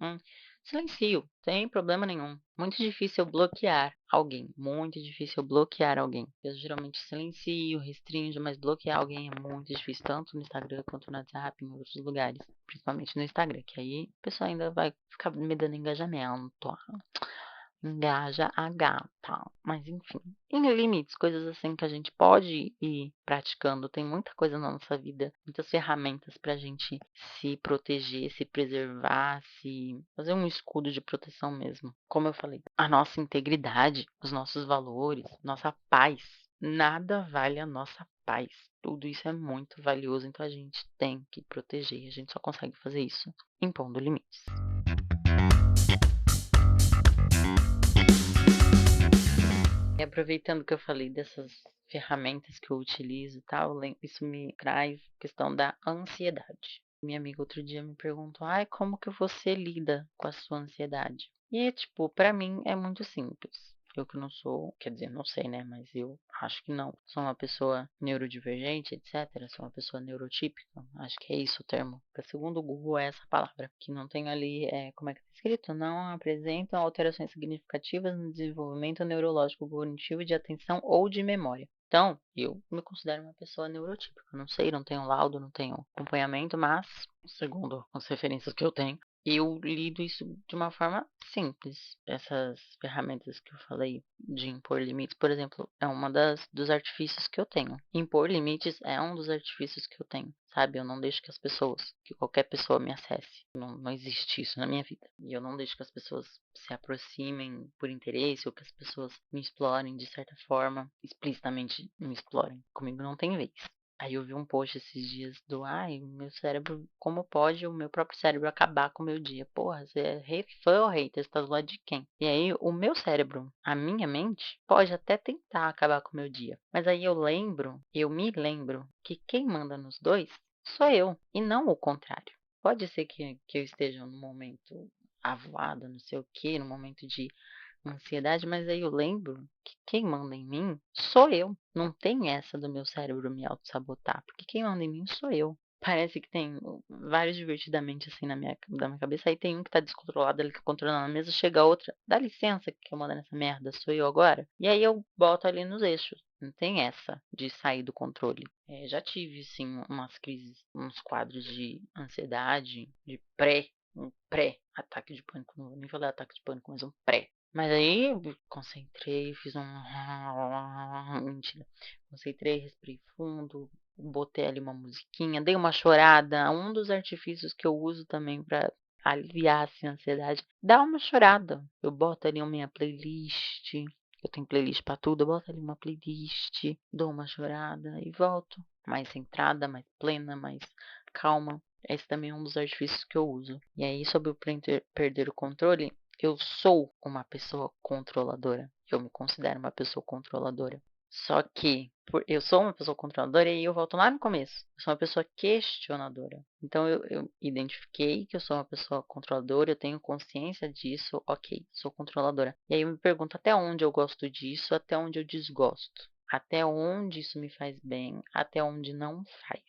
[SPEAKER 2] silencio, sem problema nenhum. Muito difícil eu bloquear alguém, muito difícil eu bloquear alguém. Eu geralmente silencio, restringo, mas bloquear alguém é muito difícil, tanto no Instagram quanto no WhatsApp, em outros lugares. Principalmente no Instagram, que aí a pessoa ainda vai ficar me dando engajamento. Engaja a gata. Mas enfim, em limites, coisas assim que a gente pode ir praticando. Tem muita coisa na nossa vida, muitas ferramentas pra gente se proteger, se preservar, se fazer um escudo de proteção mesmo. Como eu falei, a nossa integridade, os nossos valores, nossa paz. Nada vale a nossa paz. Tudo isso é muito valioso, então a gente tem que proteger. A gente só consegue fazer isso impondo limites. E aproveitando que eu falei dessas ferramentas que eu utilizo e tal, isso me traz a questão da ansiedade. Minha amiga outro dia me perguntou, como que você lida com a sua ansiedade? E, tipo, pra mim é muito simples. Eu que não sou, quer dizer, não sei, né? Mas eu acho que não. Sou uma pessoa neurodivergente, etc. Sou uma pessoa neurotípica. Acho que é isso o termo. Segundo o Google, é essa palavra. Que não tem ali, como é que tá escrito? Não apresentam alterações significativas no desenvolvimento neurológico cognitivo de atenção ou de memória. Então, eu me considero uma pessoa neurotípica. Não sei, não tenho laudo, não tenho acompanhamento, mas, segundo as referências que eu tenho, eu lido isso de uma forma simples. Essas ferramentas que eu falei de impor limites, por exemplo, é uma dos artifícios que eu tenho. Impor limites é um dos artifícios que eu tenho, sabe? Eu não deixo que qualquer pessoa me acesse. Não existe isso na minha vida. E eu não deixo que as pessoas se aproximem por interesse ou que as pessoas me explorem de certa forma, explicitamente me explorem. Comigo não tem vez. Aí eu vi um post esses dias do: "Ai, meu cérebro, como pode o meu próprio cérebro acabar com o meu dia?". Porra, você é fã ou hater? Você tá do lado de quem? E aí o meu cérebro, a minha mente, pode até tentar acabar com o meu dia, mas aí eu me lembro que quem manda nos 2 sou eu, e não o contrário. Pode ser que eu esteja num momento avoada, não sei o quê, num momento de ansiedade, mas aí eu lembro que quem manda em mim sou eu. Não tem essa do meu cérebro me autossabotar, porque quem manda em mim sou eu. Parece que tem vários divertidamente assim na minha cabeça, aí tem um que tá descontrolado, ele tá controlando a mesa, chega outra, dá licença que eu mando nessa merda, sou eu agora? E aí eu boto ali nos eixos. Não tem essa de sair do controle. Já tive, sim, umas crises, uns quadros de ansiedade, de um pré-ataque de pânico. Não vou nem falar ataque de pânico, mas um pré. Mas aí eu me concentrei, fiz um mentira. Concentrei, respirei fundo, botei ali uma musiquinha, dei uma chorada. Um dos artifícios que eu uso também pra aliviar, assim, a ansiedade, dá uma chorada. Eu boto ali a minha playlist, eu tenho playlist pra tudo, eu boto ali uma playlist, dou uma chorada e volto. Mais centrada, mais plena, mais calma. Esse também é um dos artifícios que eu uso. E aí, sobre o perder o controle, eu sou uma pessoa controladora. Eu me considero uma pessoa controladora. Só que eu sou uma pessoa controladora e aí eu volto lá no começo. Eu sou uma pessoa questionadora. Então eu identifiquei que eu sou uma pessoa controladora, eu tenho consciência disso, ok, sou controladora. E aí eu me pergunto até onde eu gosto disso, até onde eu desgosto. Até onde isso me faz bem, até onde não faz.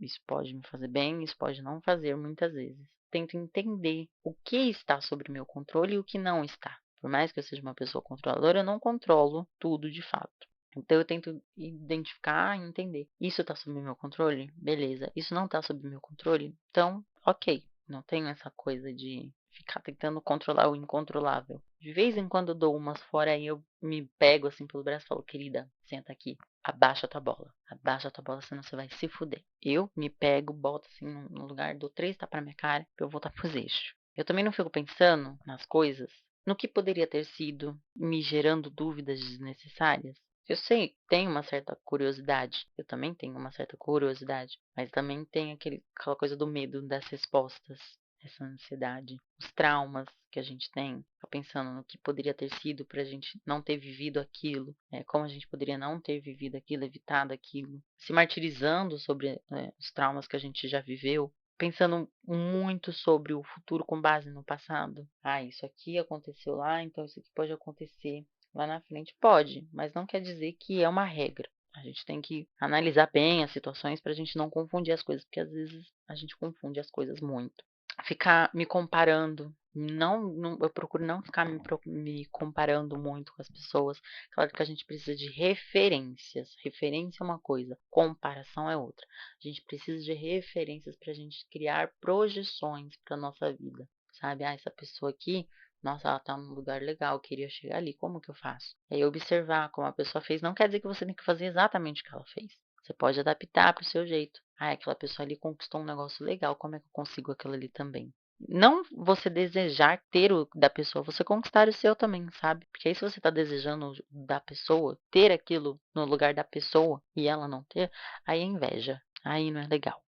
[SPEAKER 2] Isso pode me fazer bem, isso pode não fazer muitas vezes. Tento entender o que está sob meu controle e o que não está. Por mais que eu seja uma pessoa controladora, eu não controlo tudo de fato. Então eu tento identificar e entender. Isso está sob meu controle? Beleza. Isso não está sob meu controle? Então, ok. Não tenho essa coisa de ficar tentando controlar o incontrolável. De vez em quando eu dou umas fora aí eu me pego assim pelo braço e falo: querida, senta aqui. Abaixa a tua bola, senão você vai se fuder. Eu me pego, boto assim no lugar, dou 3 tapas na minha cara pra eu voltar pros eixos. Eu também não fico pensando nas coisas, no que poderia ter sido, me gerando dúvidas desnecessárias. Eu sei, tenho uma certa curiosidade. Eu também tenho uma certa curiosidade. Mas também tem aquela coisa do medo das respostas, essa ansiedade, os traumas que a gente tem, fica pensando no que poderia ter sido para a gente não ter vivido aquilo, como a gente poderia não ter vivido aquilo, evitado aquilo, se martirizando sobre os traumas que a gente já viveu, pensando muito sobre o futuro com base no passado. Ah, isso aqui aconteceu lá, então isso aqui pode acontecer lá na frente. Pode, mas não quer dizer que é uma regra. A gente tem que analisar bem as situações para a gente não confundir as coisas, porque às vezes a gente confunde as coisas muito. Ficar me comparando. Não, eu procuro não ficar me comparando muito com as pessoas. Claro que a gente precisa de referências. Referência é uma coisa, comparação é outra. A gente precisa de referências para a gente criar projeções para nossa vida, sabe? Ah, essa pessoa aqui, nossa, ela tá num lugar legal, eu queria chegar ali, como que eu faço? E aí observar como a pessoa fez, não quer dizer que você tem que fazer exatamente o que ela fez. Você pode adaptar para o seu jeito. Ah, aquela pessoa ali conquistou um negócio legal, como é que eu consigo aquilo ali também? Não você desejar ter o da pessoa, você conquistar o seu também, sabe? Porque aí se você tá desejando da pessoa, ter aquilo no lugar da pessoa e ela não ter, aí é inveja, aí não é legal.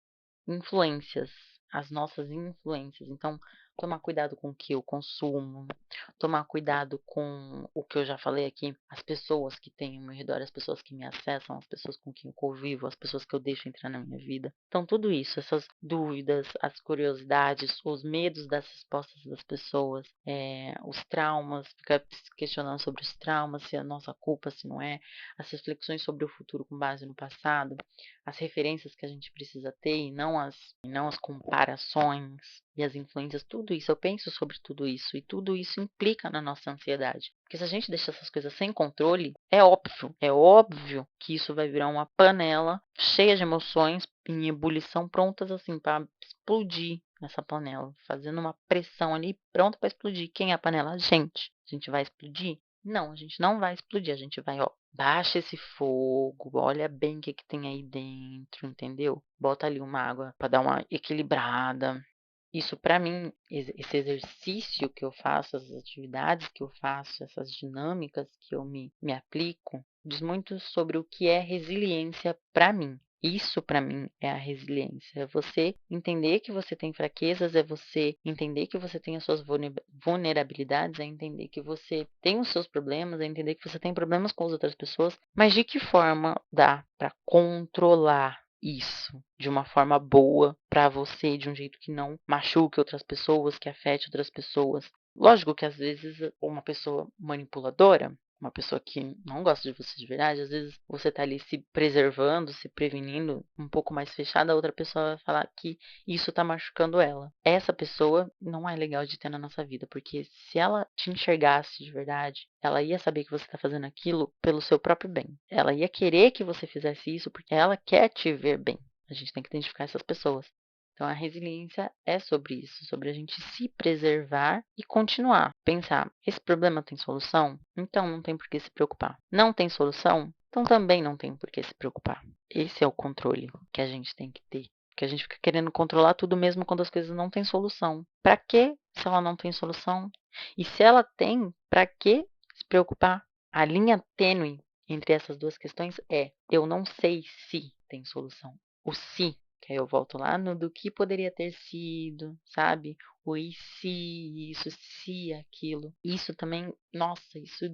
[SPEAKER 2] Influências, as nossas influências. Então, tomar cuidado com o que eu consumo, tomar cuidado com o que eu já falei aqui, as pessoas que têm ao meu redor, as pessoas que me acessam, as pessoas com quem eu convivo, as pessoas que eu deixo entrar na minha vida. Então, tudo isso, essas dúvidas, as curiosidades, os medos das respostas das pessoas, os traumas, ficar se questionando sobre os traumas, se é nossa culpa, se não é, as reflexões sobre o futuro com base no passado, as referências que a gente precisa ter e não as comparações e as influências, tudo isso, eu penso sobre tudo isso e tudo isso implica na nossa ansiedade. Porque se a gente deixa essas coisas sem controle, é óbvio que isso vai virar uma panela cheia de emoções em ebulição prontas assim para explodir nessa panela, fazendo uma pressão ali pronta para explodir. Quem é a panela? A gente. A gente vai explodir? Não, a gente não vai explodir, a gente vai, ó, baixa esse fogo, olha bem o que que tem aí dentro, entendeu? Bota ali uma água para dar uma equilibrada. Isso para mim, esse exercício que eu faço, essas atividades que eu faço, essas dinâmicas que eu me aplico, diz muito sobre o que é resiliência para mim. Isso para mim é a resiliência, é você entender que você tem fraquezas, é você entender que você tem as suas vulnerabilidades, é entender que você tem os seus problemas, é entender que você tem problemas com as outras pessoas, mas de que forma dá para controlar isso de uma forma boa para você, de um jeito que não machuque outras pessoas, que afete outras pessoas. Lógico que às vezes uma pessoa manipuladora, uma pessoa que não gosta de você de verdade, às vezes você tá ali se preservando, se prevenindo, um pouco mais fechada, a outra pessoa vai falar que isso tá machucando ela. Essa pessoa não é legal de ter na nossa vida, porque se ela te enxergasse de verdade, ela ia saber que você tá fazendo aquilo pelo seu próprio bem. Ela ia querer que você fizesse isso porque ela quer te ver bem. A gente tem que identificar essas pessoas. Então, a resiliência é sobre isso, sobre a gente se preservar e continuar. Pensar, esse problema tem solução? Então não tem por que se preocupar. Não tem solução? Então também não tem por que se preocupar. Esse é o controle que a gente tem que ter. Que a gente fica querendo controlar tudo mesmo quando as coisas não têm solução. Para que se ela não tem solução? E se ela tem, para que se preocupar? A linha tênue entre essas duas questões é: eu não sei se tem solução. O se, que aí eu volto lá no do que poderia ter sido, sabe? O e se isso, se aquilo. Isso também, nossa, isso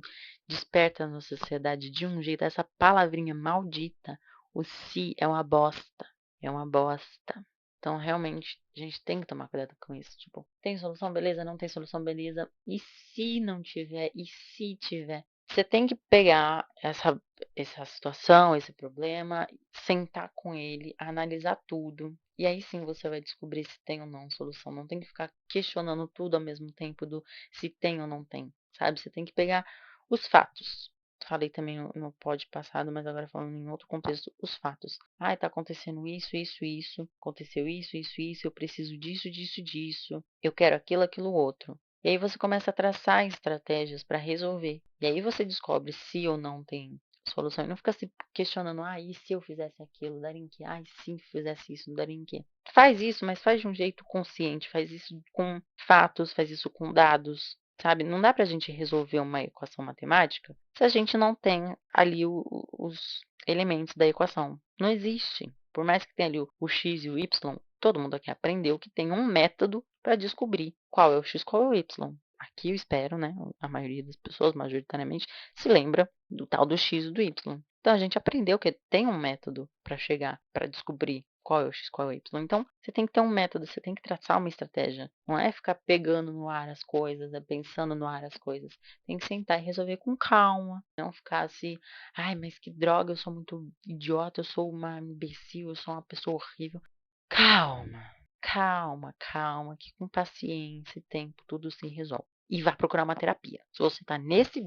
[SPEAKER 2] desperta na sociedade de um jeito, essa palavrinha maldita, o se é uma bosta, é uma bosta. Então, realmente, a gente tem que tomar cuidado com isso. Tipo, tem solução, beleza? Não tem solução, beleza? E se não tiver? E se tiver? Você tem que pegar essa situação, esse problema, sentar com ele, analisar tudo. E aí sim você vai descobrir se tem ou não solução. Não tem que ficar questionando tudo ao mesmo tempo do se tem ou não tem, sabe? Você tem que pegar os fatos. Falei também no pod passado, mas agora falando em outro contexto, os fatos. Ah, tá acontecendo isso, isso, isso. Aconteceu isso, isso, isso. Eu preciso disso, disso, disso. Eu quero aquilo, aquilo outro. E aí você começa a traçar estratégias para resolver. E aí você descobre se ou não tem solução. E não fica se questionando, ah, e se eu fizesse aquilo, daria em quê? Ah, e se fizesse isso, daria em quê? Faz isso, mas faz de um jeito consciente, faz isso com fatos, faz isso com dados, sabe? Não dá pra gente resolver uma equação matemática se a gente não tem ali os elementos da equação. Não existe. Por mais que tenha ali o x e o y, todo mundo aqui aprendeu que tem um método para descobrir qual é o x, qual é o y. Aqui eu espero, né? A maioria das pessoas, majoritariamente, se lembra do tal do x e do y. Então a gente aprendeu que tem um método para chegar, para descobrir qual é o x, qual é o y. Então você tem que ter um método, você tem que traçar uma estratégia. Não é ficar pegando no ar as coisas, é pensando no ar as coisas. Tem que sentar e resolver com calma. Não ficar assim, ai, mas que droga, eu sou muito idiota, eu sou uma imbecil, eu sou uma pessoa horrível. Calma, calma, calma, que com paciência e tempo tudo se resolve. E vá procurar uma terapia. Se você tá nesse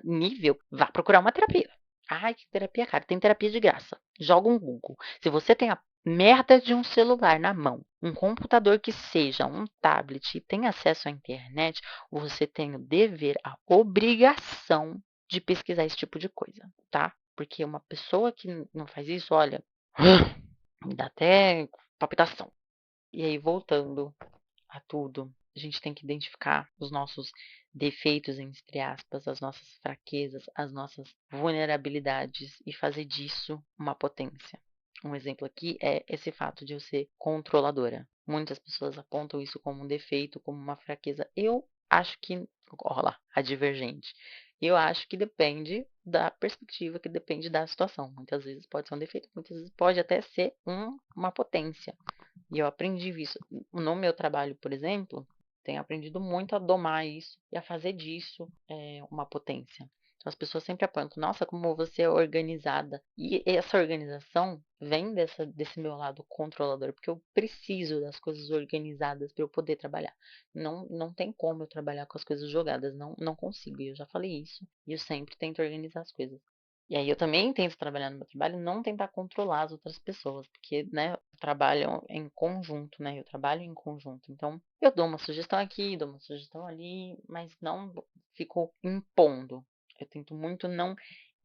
[SPEAKER 2] nível, vá procurar uma terapia. Ai, que terapia, cara. Tem terapia de graça. Joga um Google. Se você tem a merda de um celular na mão, um computador que seja um tablet e tem acesso à internet, você tem o dever, a obrigação de pesquisar esse tipo de coisa, tá? Porque uma pessoa que não faz isso, olha, me dá até palpitação. E aí, voltando a tudo, a gente tem que identificar os nossos defeitos, entre aspas, as nossas fraquezas, as nossas vulnerabilidades e fazer disso uma potência. Um exemplo aqui é esse fato de eu ser controladora. Muitas pessoas apontam isso como um defeito, como uma fraqueza. Eu acho que, olha lá, a divergente. Eu acho que depende da perspectiva, que depende da situação. Muitas vezes pode ser um defeito, muitas vezes pode até ser uma potência. E eu aprendi isso. No meu trabalho, por exemplo, tenho aprendido muito a domar isso e a fazer disso uma potência. Então, as pessoas sempre apontam, nossa, como você é organizada. E essa organização vem desse meu lado controlador, porque eu preciso das coisas organizadas para eu poder trabalhar. Não tem como eu trabalhar com as coisas jogadas, não consigo. E eu já falei isso, e eu sempre tento organizar as coisas. E aí eu também tento trabalhar no meu trabalho, não tentar controlar as outras pessoas, porque, né, trabalham em conjunto, né? Eu trabalho em conjunto. Então, eu dou uma sugestão aqui, dou uma sugestão ali, mas não fico impondo. Eu tento muito não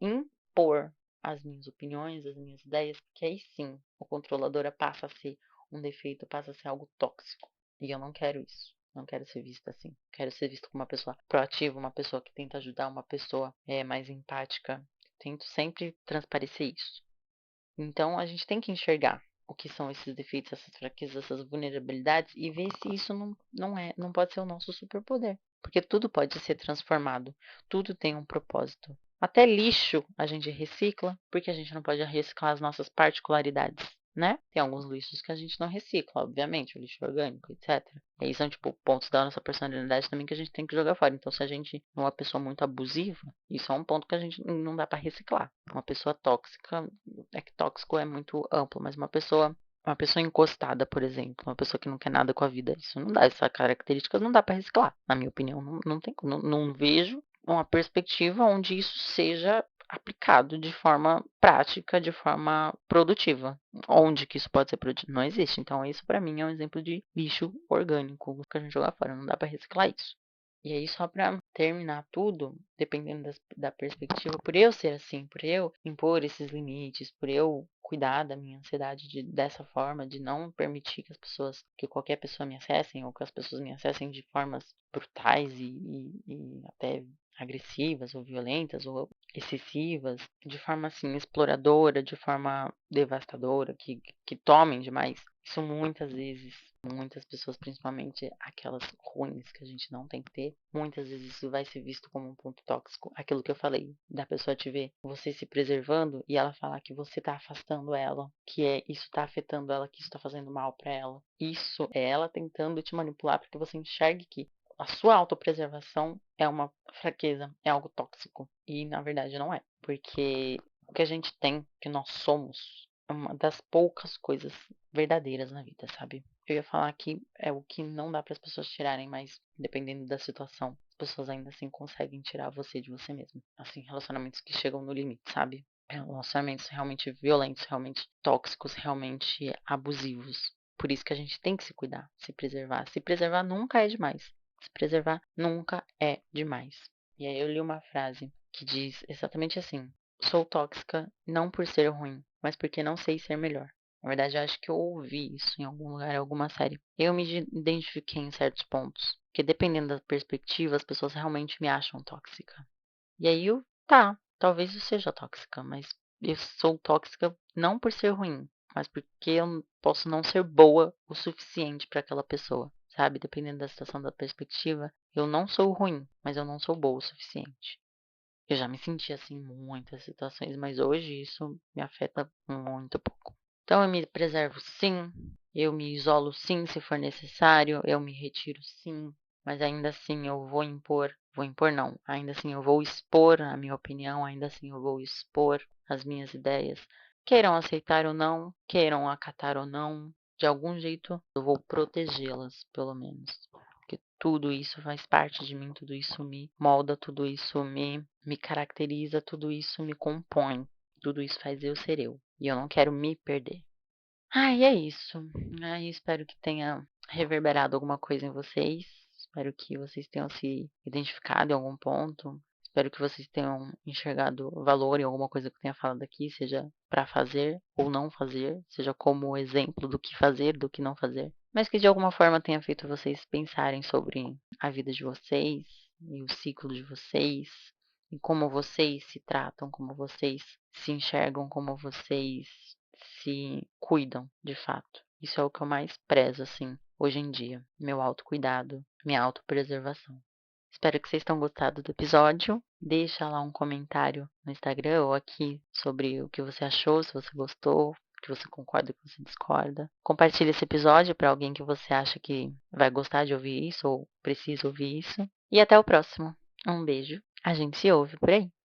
[SPEAKER 2] impor as minhas opiniões, as minhas ideias, porque aí sim, o controladora passa a ser um defeito, passa a ser algo tóxico. E eu não quero isso. Não quero ser vista assim. Quero ser vista como uma pessoa proativa, uma pessoa que tenta ajudar, uma pessoa mais empática. Tento sempre transparecer isso. Então, a gente tem que enxergar o que são esses defeitos, essas fraquezas, essas vulnerabilidades e ver se isso não pode ser o nosso superpoder. Porque tudo pode ser transformado, tudo tem um propósito. Até lixo a gente recicla, porque a gente não pode reciclar as nossas particularidades, né? Tem alguns lixos que a gente não recicla, obviamente, o lixo orgânico, etc. E aí são, tipo, pontos da nossa personalidade também que a gente tem que jogar fora. Então, se a gente é uma pessoa muito abusiva, isso é um ponto que a gente não dá para reciclar. Uma pessoa tóxica, é que tóxico é muito amplo, mas uma pessoa encostada, por exemplo, uma pessoa que não quer nada com a vida, isso não dá, essa característica não dá para reciclar, na minha opinião, não tem, não vejo uma perspectiva onde isso seja aplicado de forma prática, de forma produtiva. Onde que isso pode ser produtivo? Não existe. Então, isso para mim é um exemplo de lixo orgânico que a gente joga fora. Não dá para reciclar isso. E aí, só para terminar tudo, dependendo da perspectiva, por eu ser assim, por eu impor esses limites, por eu cuidar da minha ansiedade dessa forma, de não permitir que qualquer pessoa me acessem, ou que as pessoas me acessem de formas brutais e até agressivas ou violentas ou excessivas, de forma assim exploradora, de forma devastadora, que tomem demais. Isso muitas vezes, muitas pessoas, principalmente aquelas ruins que a gente não tem que ter, muitas vezes isso vai ser visto como um ponto tóxico. Aquilo que eu falei, da pessoa te ver você se preservando e ela falar que você tá afastando ela, isso tá afetando ela, que isso tá fazendo mal para ela. Isso é ela tentando te manipular para que você enxergue que a sua autopreservação é uma fraqueza, é algo tóxico. E na verdade não é. Porque o que a gente tem, o que nós somos, é uma das poucas coisas verdadeiras na vida, sabe? Eu ia falar que é o que não dá para as pessoas tirarem, mas dependendo da situação, as pessoas ainda assim conseguem tirar você de você mesmo. Assim, relacionamentos que chegam no limite, sabe? Relacionamentos realmente violentos, realmente tóxicos, realmente abusivos. Por isso que a gente tem que se cuidar, se preservar. Se preservar nunca é demais. Se preservar nunca é demais. E aí eu li uma frase que diz exatamente assim: sou tóxica não por ser ruim, mas porque não sei ser melhor. Na verdade, eu acho que eu ouvi isso em algum lugar, em alguma série. Eu me identifiquei em certos pontos, porque dependendo da perspectiva, as pessoas realmente me acham tóxica. E aí talvez eu seja tóxica, mas eu sou tóxica não por ser ruim, mas porque eu posso não ser boa o suficiente para aquela pessoa, sabe? Dependendo da situação, da perspectiva, eu não sou ruim, mas eu não sou boa o suficiente. Eu já me senti assim em muitas situações, mas hoje isso me afeta muito pouco. Então eu me preservo sim, eu me isolo sim se for necessário, eu me retiro sim, mas ainda assim eu vou impor não, ainda assim eu vou expor a minha opinião, ainda assim eu vou expor as minhas ideias. Queiram aceitar ou não, queiram acatar ou não, de algum jeito eu vou protegê-las, pelo menos. Porque tudo isso faz parte de mim, tudo isso me molda, tudo isso me caracteriza, tudo isso me compõe, tudo isso faz eu ser eu. E eu não quero me perder. Ai, é isso. Ai, espero que tenha reverberado alguma coisa em vocês. Espero que vocês tenham se identificado em algum ponto. Espero que vocês tenham enxergado valor em alguma coisa que eu tenha falado aqui, seja para fazer ou não fazer, seja como exemplo do que fazer, do que não fazer. Mas que de alguma forma tenha feito vocês pensarem sobre a vida de vocês e o ciclo de vocês, e como vocês se tratam, como vocês se enxergam, como vocês se cuidam de fato. Isso é o que eu mais prezo, assim, hoje em dia. Meu autocuidado, minha autopreservação. Espero que vocês tenham gostado do episódio. Deixa lá um comentário no Instagram ou aqui sobre o que você achou, se você gostou, que você concorda, que você discorda. Compartilhe esse episódio para alguém que você acha que vai gostar de ouvir isso ou precisa ouvir isso. E até o próximo. Um beijo. A gente se ouve por aí.